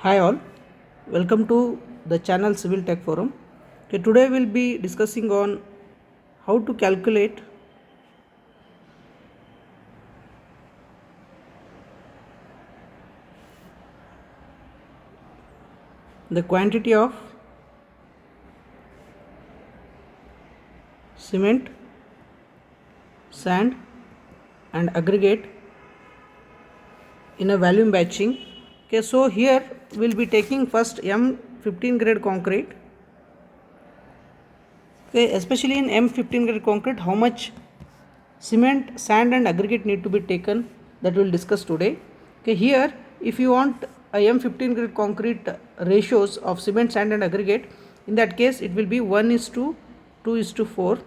Hi all, welcome to the channel Civil Tech Forum. Okay, today we'll be discussing on how to calculate the quantity of cement, sand and aggregate in a volume batching. Okay, so here we'll be taking first M15 grade concrete. Okay, especially in M15 grade concrete, how much cement, sand and aggregate need to be taken, that we'll discuss today. Okay, here if you want a M15 grade concrete ratios of cement, sand and aggregate, in that case it will be 1:2:4.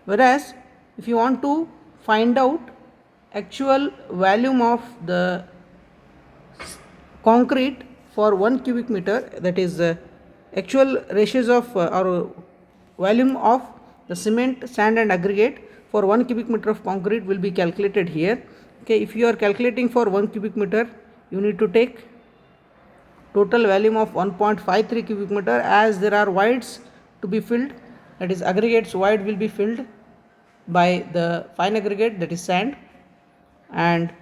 Whereas if you want to find out actual volume of the concrete for 1 cubic meter, that is actual ratios of or volume of the cement, sand and aggregate for 1 cubic meter of concrete will be calculated here. Okay, if you are calculating for 1 cubic meter, you need to take total volume of 1.53 cubic meter, as there are voids to be filled, that is aggregates void will be filled by the fine aggregate, that is sand, and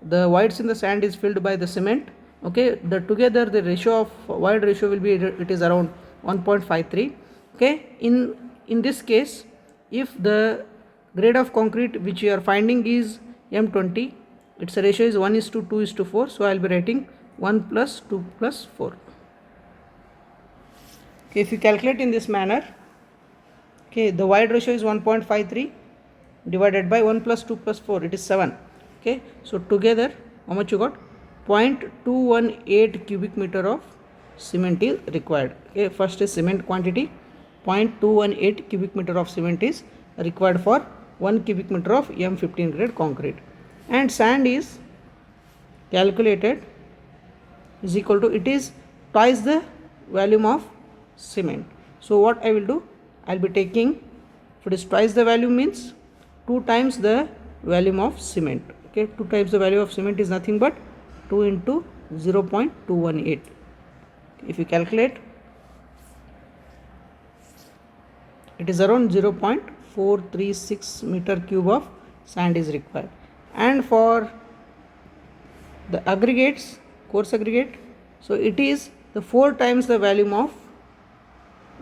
the voids in the sand is filled by the cement. Okay, the together the ratio of void ratio will be, it is around 1.53. okay, in this case, if the grade of concrete which you are finding is M20, its ratio is 1:2:4, so I will be writing 1 plus 2 plus 4. Okay, if you calculate in this manner, okay, the void ratio is 1.53 divided by 1 plus 2 plus 4, it is 7. Okay, so together how much you got? 0.218 cubic meter of cement is required. Okay, first is cement quantity, 0.218 cubic meter of cement is required for 1 cubic meter of M15 grade concrete, and sand is calculated is equal to, it is twice the volume of cement. So what I will do, I will be taking, if it is twice the volume means 2 times the volume of cement. Okay, 2 times the value of cement is nothing but 2 into 0.218. if you calculate, it is around 0.436 meter cube of sand is required. And for the aggregates, coarse aggregate, so it is the 4 times the volume of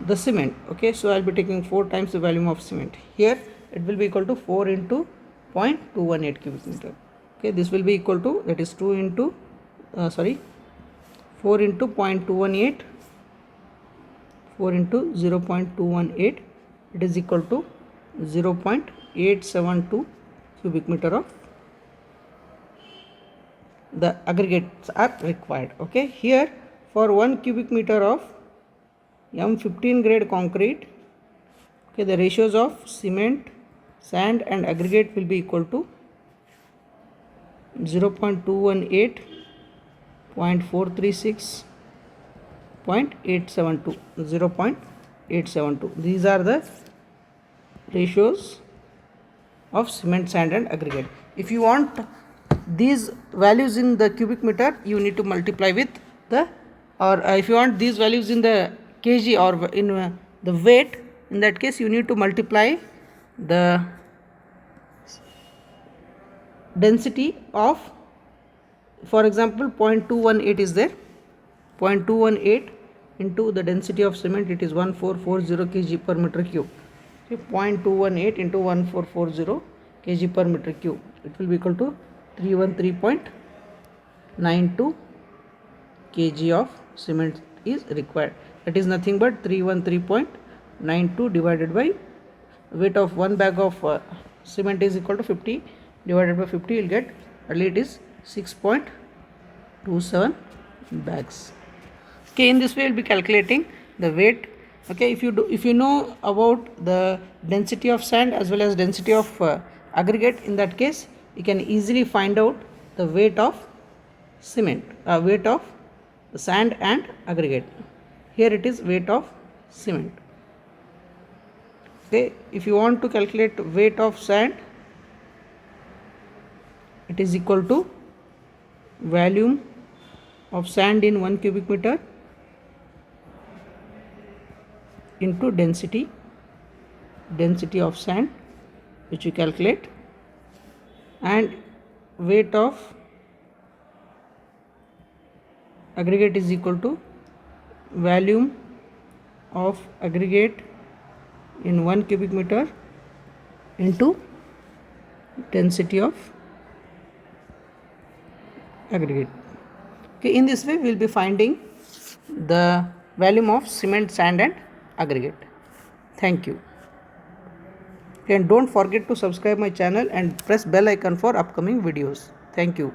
the cement. Okay, so I'll be taking 4 times the volume of cement. Here it will be equal to 4 into 0.218 cubic meter. Okay, this will be equal to, that is 4 into 0.218, 4 into 0.218, it is equal to 0.872 cubic meter of the aggregates are required. Okay, here for 1 cubic meter of M15 grade concrete, okay, the ratios of cement, sand and aggregate will be equal to 0.218, 0.436, 0.872, 0.872. These are the ratios of cement, sand and aggregate. If you want these values in the cubic meter, you need to multiply with the, or if you want these values in the kg or in the weight, in that case you need to multiply the density of, for example 0.218 is there, 0.218 into the density of cement, it is 1440 kg per meter cube. Okay, 0.218 into 1440 kg per meter cube, it will be equal to 313.92 kg of cement is required. That is nothing but 313.92 divided by weight of 1 bag of cement is equal to 50, divided by 50 you will get, earlier it is 6.27 bags. Okay, in this way we will be calculating the weight. Okay, if you know about the density of sand as well as density of aggregate, in that case you can easily find out the weight of cement, weight of the sand and aggregate. Here it is weight of cement. Okay, if you want to calculate weight of sand, it is equal to volume of sand in 1 cubic meter into density of sand, which we calculate, and weight of aggregate is equal to volume of aggregate in 1 cubic meter into density of aggregate. Okay, in this way we will be finding the volume of cement, sand and aggregate. Thank you. And don't forget to subscribe my channel and press bell icon for upcoming videos. Thank you.